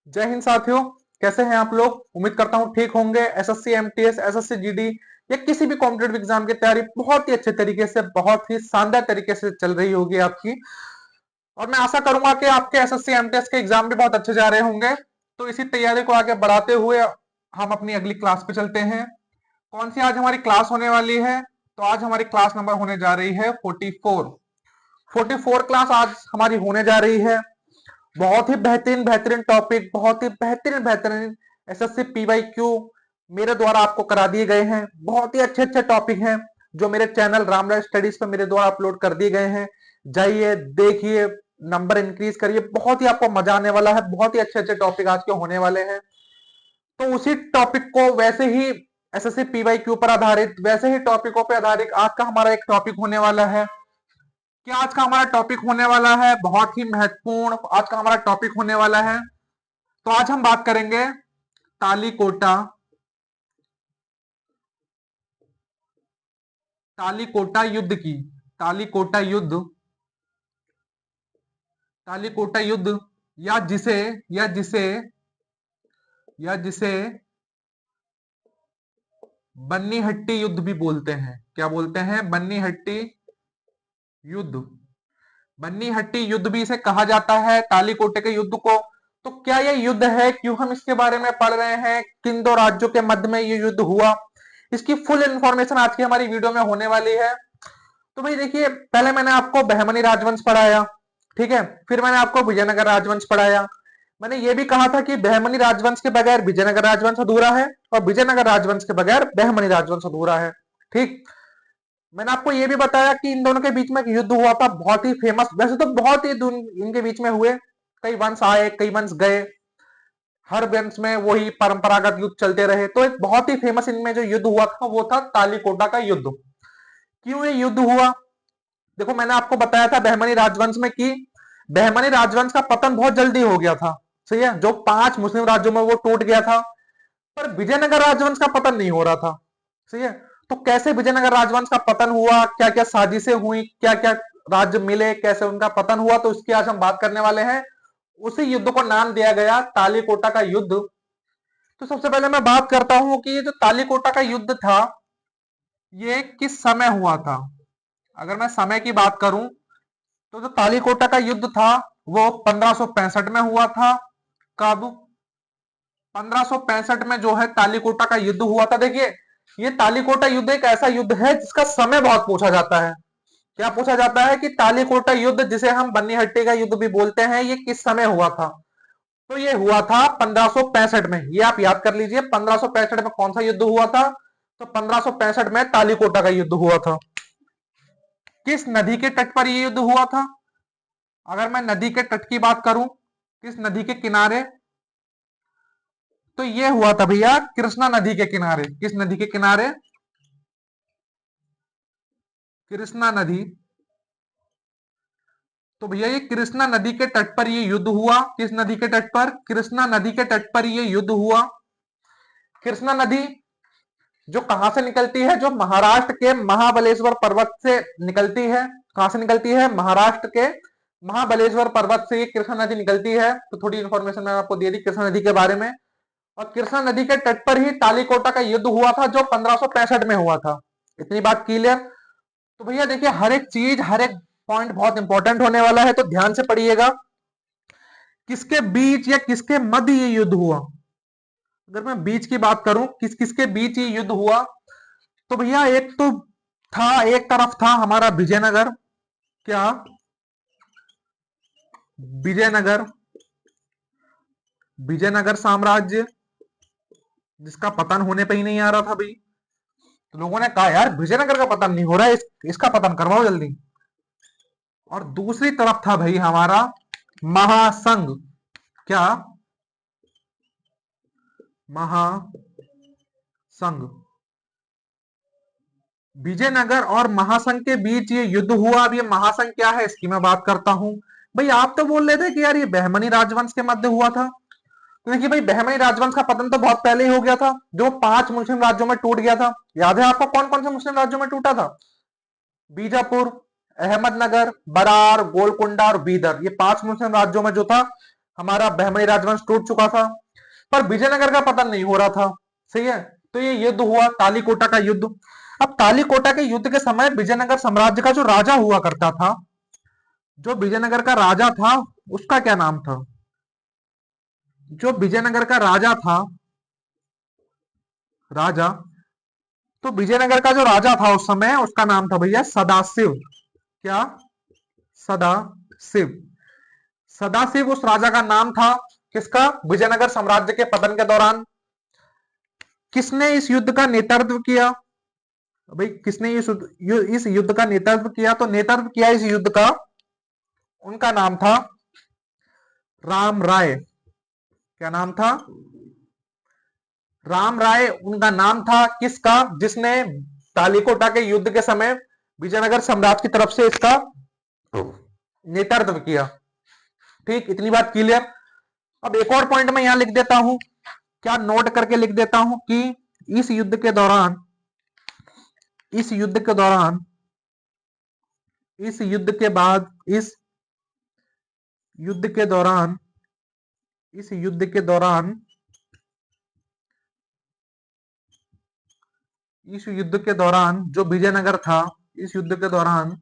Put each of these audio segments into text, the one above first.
जय हिंद साथियों। कैसे हैं आप लोग? उम्मीद करता हूं ठीक होंगे। एसएससी एमटीएस एसएससी जीडी या किसी भी कॉम्पिटेटिव एग्जाम की तैयारी बहुत ही अच्छे तरीके से, बहुत ही शानदार तरीके से चल रही होगी आपकी। और मैं आशा करूंगा कि आपके एसएससी एमटीएस के एग्जाम भी बहुत अच्छे जा रहे होंगे। तो इसी तैयारी को आगे बढ़ाते हुए हम अपनी अगली क्लास पे चलते हैं। कौन सी आज हमारी क्लास होने वाली है? तो आज हमारी क्लास नंबर होने जा रही है 44 क्लास आज हमारी होने जा रही है। बहुत ही बेहतरीन बेहतरीन टॉपिक, बहुत ही बेहतरीन बेहतरीन एसएससी पीवाईक्यू मेरे द्वारा आपको करा दिए गए हैं। बहुत ही अच्छे अच्छे टॉपिक हैं जो मेरे चैनल रामराज स्टडीज पर मेरे द्वारा अपलोड कर दिए गए हैं। जाइए देखिए, नंबर इंक्रीज करिए, बहुत ही आपको मजा आने वाला है। बहुत ही अच्छे अच्छे टॉपिक आज के होने वाले हैं। तो उसी टॉपिक को वैसे ही एसएससी पीवाईक्यू पर आधारित, वैसे ही टॉपिकों पर आधारित आज का हमारा एक टॉपिक होने वाला है। क्या आज का हमारा टॉपिक होने वाला है? बहुत ही महत्वपूर्ण आज का हमारा टॉपिक होने वाला है। तो आज हम बात करेंगे तालीकोटा तालीकोटा युद्ध की। तालीकोटा युद्ध, तालीकोटा युद्ध या जिसे या जिसे या जिसे बन्नी हट्टी युद्ध भी बोलते हैं। क्या बोलते हैं? बन्नी हट्टी युद्ध। बन्नी हट्टी युद्ध भी इसे कहा जाता है, तालीकोटे के युद्ध को। तो क्या यह युद्ध है? क्यों हम इसके बारे में पढ़ रहे हैं? किन दो राज्यों के मध्य में यह युद्ध हुआ? इसकी फुल इंफॉर्मेशन आज की हमारी वीडियो में होने वाली है। तो भाई देखिए, पहले मैंने आपको बहमनी राजवंश पढ़ाया, ठीक है। फिर मैंने आपको विजयनगर राजवंश पढ़ाया। मैंने ये भी कहा था कि बहमनी राजवंश के बगैर विजयनगर राजवंश अधूरा है और विजयनगर राजवंश के बगैर बहमनी राजवंश अधूरा है, ठीक। मैंने आपको ये भी बताया कि इन दोनों के बीच में एक युद्ध हुआ था, बहुत ही फेमस। वैसे तो बहुत ही इनके बीच में हुए, कई वंश आए कई वंश गए, हर वंश में वही परंपरागत युद्ध चलते रहे। तो एक बहुत ही फेमस इनमें जो युद्ध हुआ था वो था तालीकोटा का युद्ध। क्यों ये युद्ध हुआ? देखो, मैंने आपको बताया था बहमनी राजवंश में कि बहमनी राजवंश का पतन बहुत जल्दी हो गया था, सही है। जो 5 मुस्लिम राज्यों में वो टूट गया था, पर विजयनगर राजवंश का पतन नहीं हो रहा था, सही है। तो कैसे विजयनगर राजवंश का पतन हुआ, क्या क्या साजिशें हुई, क्या क्या राज्य मिले, कैसे उनका पतन हुआ, तो इसकी आज हम बात करने वाले हैं। उसी युद्ध को नाम दिया गया तालीकोटा का युद्ध। तो सबसे पहले मैं बात करता हूं कि ये जो तालीकोटा का युद्ध था, ये किस समय हुआ था। अगर मैं समय की बात करूं तो जो तालीकोटा का युद्ध था वो 1565 में हुआ था। कब? 1565 में जो है तालीकोटा का युद्ध हुआ था। देखिए, ये तालीकोटा युद्ध एक ऐसा युद्ध है जिसका समय बहुत पूछा जाता है। क्या पूछा जाता है कि तालीकोटा युद्ध, जिसे हम बन्नी हट्टी का युद्ध भी बोलते हैं, ये किस समय हुआ था? तो ये हुआ था 1565 में। ये आप याद कर लीजिए, 1565 में कौन सा युद्ध हुआ था? तो 1565 में तालीकोटा का युद्ध हुआ था। किस नदी के तट पर यह युद्ध हुआ था? अगर मैं नदी के तट की बात करूं, किस नदी के किनारे? तो यह हुआ था भैया कृष्णा नदी के किनारे। किस नदी के किनारे? कृष्णा नदी। तो भैया ये कृष्णा नदी के तट पर यह युद्ध हुआ। किस नदी के तट पर? कृष्णा नदी के तट पर यह युद्ध हुआ। कृष्णा नदी जो कहां से निकलती है? जो महाराष्ट्र के महाबलेश्वर पर्वत से निकलती है। कहां से निकलती है? महाराष्ट्र के महाबलेश्वर पर्वत से ये कृष्णा नदी निकलती है। तो थोड़ी इंफॉर्मेशन मैंने आपको दे दी कृष्णा नदी के बारे में। और कृष्णा नदी के तट पर ही तालीकोटा का युद्ध हुआ था जो 1565 में हुआ था। इतनी बात क्लियर? तो भैया देखिए, हर एक चीज, हर एक पॉइंट बहुत इंपॉर्टेंट होने वाला है, तो ध्यान से पढ़िएगा। किसके बीच या किसके मध्य ये युद्ध हुआ? अगर मैं बीच की बात करूं, किस किसके बीच ये युद्ध हुआ, तो भैया एक तो था, एक तरफ था हमारा विजयनगर। क्या? विजयनगर, विजयनगर साम्राज्य, जिसका पतन होने पे ही नहीं आ रहा था भाई। तो लोगों ने कहा यार विजयनगर का पतन नहीं हो रहा है, इसका पतन करवाओ जल्दी। और दूसरी तरफ था भाई हमारा महासंघ। क्या? महासंघ। विजयनगर और महासंघ के बीच ये युद्ध हुआ। अब ये महासंघ क्या है इसकी मैं बात करता हूं। भाई आप तो बोल रहे थे कि यार ये बहमनी राजवंश के मध्य हुआ था। तो देखिए भाई, बहमनी राजवंश का पतन तो बहुत पहले ही हो गया था, जो 5 मुस्लिम राज्यों में टूट गया था। याद है आपको कौन कौन से मुस्लिम राज्यों में टूटा था? बीजापुर, अहमदनगर, बरार, गोलकुंडा और बीदर। ये 5 मुस्लिम राज्यों में जो था हमारा बहमनी राजवंश टूट चुका था, पर विजयनगर का पतन नहीं हो रहा था। सही है, तो ये युद्ध हुआ तालीकोटा का युद्ध। अब तालीकोटा के युद्ध के समय विजयनगर साम्राज्य का जो राजा हुआ करता था, जो विजयनगर का राजा था, उसका क्या नाम था? जो विजयनगर का राजा था, राजा, तो विजयनगर का जो राजा था उस समय, उसका नाम था भैया सदाशिव। क्या? सदाशिव। सदाशिव उस राजा का नाम था। किसका? विजयनगर साम्राज्य के पतन के दौरान। किसने इस युद्ध का नेतृत्व किया? भाई किसने इस युद्ध का नेतृत्व किया? तो नेतृत्व किया इस युद्ध का, उनका नाम था राम राय। क्या नाम था? राम राय उनका नाम था। किसका? जिसने तालीकोटा के युद्ध के समय विजयनगर साम्राज्य की तरफ से इसका नेतृत्व किया। ठीक, इतनी बात क्लियर। अब एक और पॉइंट मैं यहां लिख देता हूं, क्या नोट करके लिख देता हूं कि इस युद्ध के दौरान, इस युद्ध के दौरान, इस युद्ध के बाद, इस युद्ध के दौरान, इस युद्ध के दौरान, इस युद्ध के दौरान जो विजयनगर था, इस युद्ध के दौरान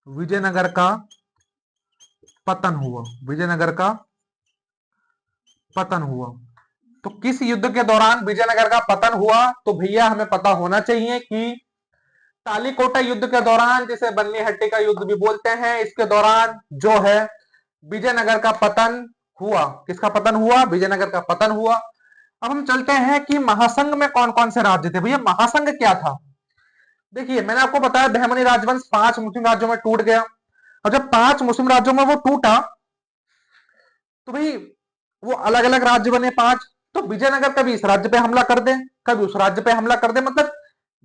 विजयनगर का पतन हुआ। विजयनगर का पतन हुआ। तो किस युद्ध के दौरान विजयनगर का पतन हुआ? तो भैया हमें पता होना चाहिए कि तालीकोटा युद्ध के दौरान, जिसे बन्नी हट्टी का युद्ध भी बोलते हैं, इसके दौरान जो है विजयनगर का पतन हुआ। किसका पतन हुआ? विजयनगर का पतन हुआ। अब हम चलते हैं कि महासंघ में कौन कौन से राज्य थे। भैया महासंघ क्या था? देखिए मैंने आपको बताया बहमनी राजवंश 5 मुस्लिम राज्यों में टूट गया, और जब 5 मुस्लिम राज्यों में वो टूटा तो भाई वो अलग अलग राज्य बने 5। तो विजयनगर कभी इस राज्य पे हमला कर दे, कभी उस राज्य पे हमला कर दे, मतलब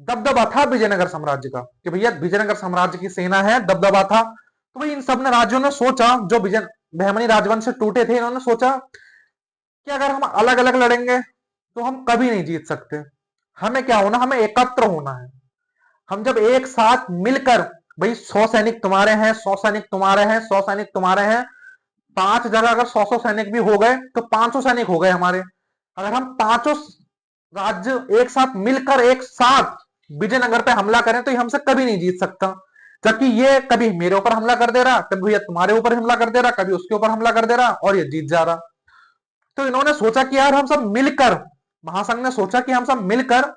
दबदबा था विजयनगर साम्राज्य का कि भैया विजयनगर साम्राज्य की सेना है, दबदबा था। तो भाई इन सब ने राज्यों ने सोचा, जो विजय बहमनी राजवंश से टूटे थे, इन्होंने सोचा कि अगर हम अलग अलग लड़ेंगे तो हम कभी नहीं जीत सकते। हमें क्या होना? हमें एकत्र होना है। हम जब एक साथ मिलकर, भाई 100 सैनिक तुम्हारे हैं, 100 सैनिक तुम्हारे हैं, 100 सैनिक तुम्हारे हैं, 5 जगह अगर 100 सैनिक भी हो गए तो 500 सैनिक हो गए हमारे। अगर हम पांचों राज्य एक साथ मिलकर एक साथ विजयनगर पे हमला करें तो ये हमसे कभी नहीं जीत सकता। जबकि ये कभी मेरे ऊपर हमला कर दे रहा, कभी ये तुम्हारे ऊपर हमला कर दे रहा, कभी उसके ऊपर हमला कर दे रहा, और ये जीत जा रहा। तो इन्होंने सोचा कि यार हम सब मिलकर, महासंघ ने सोचा कि हम सब मिलकर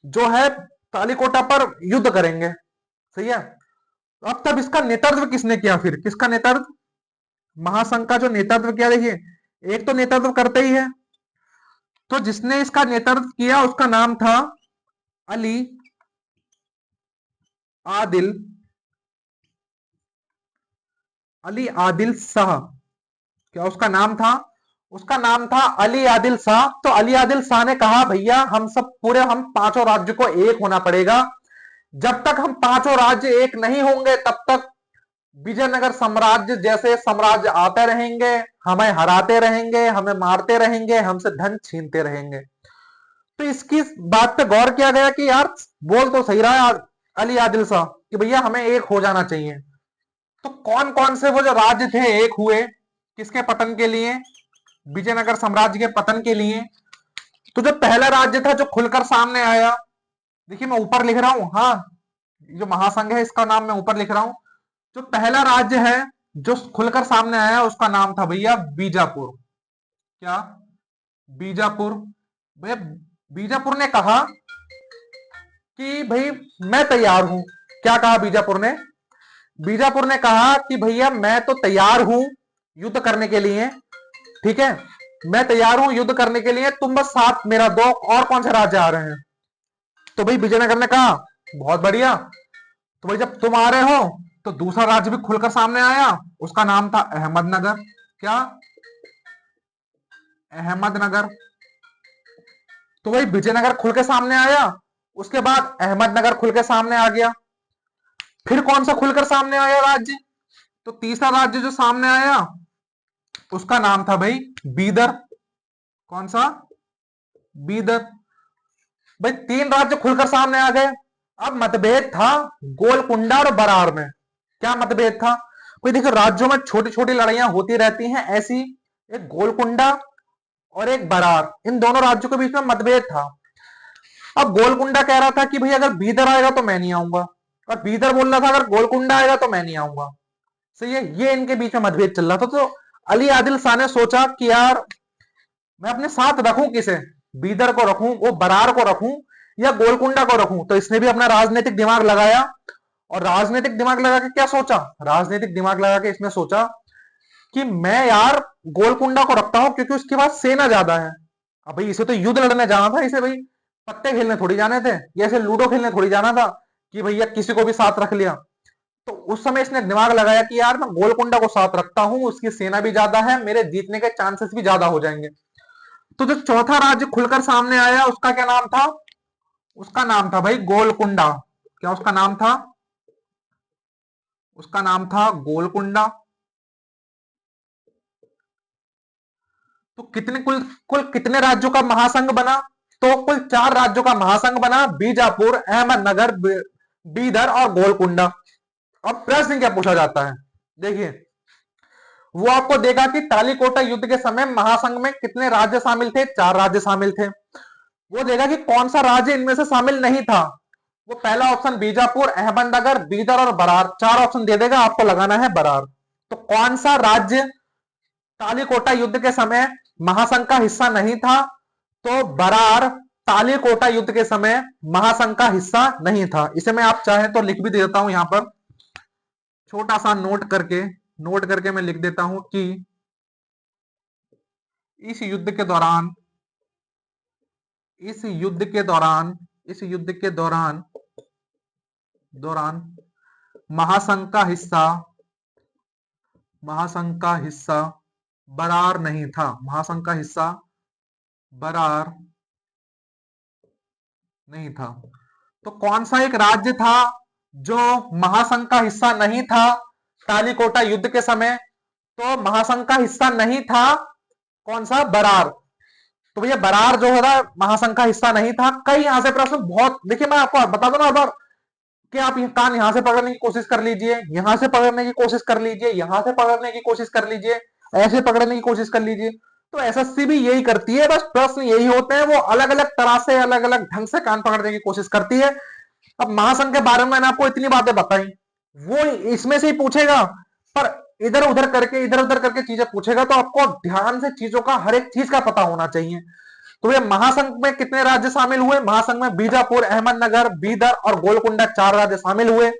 जो है तालीकोटा पर युद्ध करेंगे। सही है। अब तब इसका नेतृत्व किसने किया? फिर किसका नेतृत्व? महासंघ का जो नेतृत्व किया, देखिए एक तो नेतृत्व करते ही है, तो जिसने इसका नेतृत्व किया उसका नाम था अली आदिल, अली आदिल शाह। क्या उसका नाम था? उसका नाम था अली आदिल शाह। तो अली आदिल शाह ने कहा भैया हम सब पूरे, हम पांचों राज्य को एक होना पड़ेगा। जब तक हम पांचों राज्य एक नहीं होंगे तब तक विजयनगर साम्राज्य जैसे साम्राज्य आते रहेंगे, हमें हराते रहेंगे, हमें मारते रहेंगे, हमसे धन छीनते रहेंगे। तो इसकी बात पे गौर किया गया कि यार बोल तो सही रहा है अली आदिल शाह कि भैया हमें एक हो जाना चाहिए। तो कौन कौन से वो जो राज्य थे एक हुए, किसके पतन के लिए? विजयनगर साम्राज्य के पतन के लिए। तो जो पहला राज्य था जो खुलकर सामने आया, देखिए मैं ऊपर लिख रहा हूं, हाँ जो महासंघ है इसका नाम मैं ऊपर लिख रहा हूं। जो पहला राज्य है जो खुलकर सामने आया उसका नाम था भैया बीजापुर। क्या? बीजापुर। भैया बीजापुर ने कहा कि भाई मैं तैयार हूं। क्या कहा बीजापुर ने? बीजापुर ने कहा कि भैया मैं तो तैयार हूं युद्ध करने के लिए, ठीक है, मैं तैयार हूं युद्ध करने के लिए, तुम बस साथ मेरा दो। और कौन से राज्य आ रहे हैं? तो भाई विजयनगर ने कहा बहुत बढ़िया, तो भाई जब तुम आ रहे हो तो दूसरा राज्य भी खुलकर सामने आया, उसका नाम था अहमदनगर। क्या? अहमदनगर। तो भाई विजयनगर खुल के सामने आया, उसके बाद अहमदनगर खुल के सामने आ गया। फिर कौन सा खुलकर सामने आया राज्य? तो तीसरा राज्य जो सामने आया उसका नाम था भाई बीदर। कौन सा? बीदर। भाई 3 राज्य खुलकर सामने आ गए। अब मतभेद था गोलकुंडा और बरार में। क्या मतभेद था? कोई देखो राज्यों में छोटी छोटी लड़ाइयां होती रहती हैं ऐसी। एक गोलकुंडा और एक बरार, इन दोनों राज्यों के बीच में मतभेद था। अब गोलकुंडा कह रहा था कि भाई अगर बीदर आएगा तो मैं नहीं आऊंगा, और बीदर बोल रहा था अगर गोलकुंडा आएगा तो मैं नहीं आऊंगा। सही है, ये इनके बीच में मतभेद चल रहा था। तो अली आदिल शाह ने सोचा कि यार मैं अपने साथ रखूं किसे, बीदर को रखूं, वो बरार को रखूं, या गोलकुंडा को रखूं। तो इसने भी अपना राजनीतिक दिमाग लगाया, और राजनीतिक दिमाग लगा के क्या सोचा, राजनीतिक दिमाग लगा के इसने सोचा कि मैं यार गोलकुंडा को रखता हूं क्योंकि उसके पास सेना ज्यादा है। अब भाई इसे तो युद्ध लड़ने जाना था, इसे भाई पत्ते खेलने थोड़ी जाने थे, या इसे लूडो खेलने थोड़ी जाना था कि भैया किसी को भी साथ रख लिया। तो उस समय इसने दिमाग लगाया कि यार मैं गोलकुंडा को साथ रखता हूं, उसकी सेना भी ज्यादा है, मेरे जीतने के चांसेस भी ज्यादा हो जाएंगे। तो जो चौथा राज्य खुलकर सामने आया उसका क्या नाम था, उसका नाम था भाई गोलकुंडा। क्या उसका नाम था, उसका नाम था गोलकुंडा। तो कितने कुल कुल कितने राज्यों का महासंघ बना, तो कुल 4 राज्यों का महासंघ बना, बीजापुर, अहमदनगर, बीदर और गोलकुंडा। अब प्रश्न क्या पूछा जाता है, देखिए वो आपको देगा कि तालीकोटा युद्ध के समय महासंघ में कितने राज्य शामिल थे, 4 राज्य शामिल थे। वो देगा कि कौन सा राज्य इनमें से शामिल नहीं था। वो पहला ऑप्शन बीजापुर, अहमदनगर, बीदर और बरार, 4 ऑप्शन दे देगा, आपको लगाना है बरार। तो कौन सा राज्य तालीकोटा युद्ध के समय महासंघ का हिस्सा नहीं था, तो बरार तालीकोटा युद्ध के समय महासंघ का हिस्सा नहीं था। इसे मैं आप चाहे तो लिख भी देता हूं यहां पर, छोटा सा नोट करके मैं लिख देता हूं कि इस युद्ध के दौरान इस युद्ध के दौरान इस युद्ध के दौरान दौरान महासंघ का हिस्सा बरार नहीं था, महासंघ का हिस्सा बरार नहीं था। तो कौन सा एक राज्य था जो महासंघ का हिस्सा नहीं था तालीकोटा युद्ध के समय, तो महासंघ का हिस्सा नहीं था कौन सा, बरार। तो भैया बरार जो है महासंघ का हिस्सा नहीं था। कई यहां से प्रश्न बहुत, देखिए मैं आपको बता दूं ना बार कि आप कान यहां से पकड़ने की कोशिश कर लीजिए, यहां से पकड़ने की कोशिश कर लीजिए, यहां से पकड़ने की कोशिश कर लीजिए, ऐसे पकड़ने की कोशिश कर लीजिए। तो एसएससी भी यही करती है, बस प्रश्न यही होते हैं, वो अलग अलग तरह से अलग अलग ढंग से कान पकड़ने की कोशिश करती है। अब महासंघ के बारे में मैंने आपको इतनी बातें बताई, वो इसमें से ही पूछेगा, पर इधर उधर करके चीजें पूछेगा। तो आपको ध्यान से चीजों का, हर एक चीज का पता होना चाहिए। तो ये महासंघ में कितने राज्य शामिल हुए, महासंघ में बीजापुर, अहमदनगर, बीदर और गोलकुंडा 4 राज्य शामिल हुए।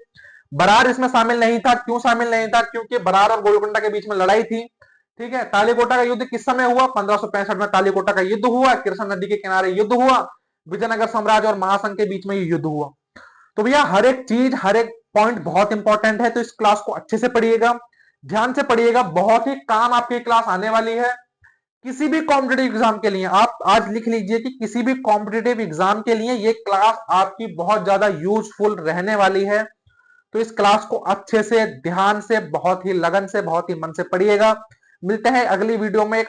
बरार इसमें शामिल नहीं था। क्यों शामिल नहीं था, क्योंकि बरार और गोलकुंडा के बीच में लड़ाई थी। ठीक है, तालीकोटा का युद्ध किस समय हुआ, 1565 में तालीकोटा का युद्ध हुआ, कृष्णा नदी के किनारे युद्ध हुआ, विजयनगर साम्राज्य और महासंघ के बीच में ये युद्ध हुआ। तो भैया हर एक चीज, हर एक पॉइंट बहुत इंपॉर्टेंट है, तो इस क्लास को अच्छे से पढ़िएगा, ध्यान से पढ़िएगा, बहुत ही काम आपकी क्लास आने वाली है। किसी भी कॉम्पिटेटिव एग्जाम के लिए आप आज लिख लीजिए कि किसी भी कॉम्पिटेटिव एग्जाम के लिए ये क्लास आपकी बहुत ज्यादा यूजफुल रहने वाली है। तो इस क्लास को अच्छे से, ध्यान से, बहुत ही लगन से, बहुत ही मन से पढ़िएगा। मिलते हैं अगली वीडियो में एक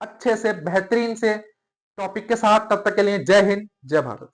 अच्छे से, बेहतरीन से टॉपिक के साथ। तब तक के लिए जय हिंद, जय भारत।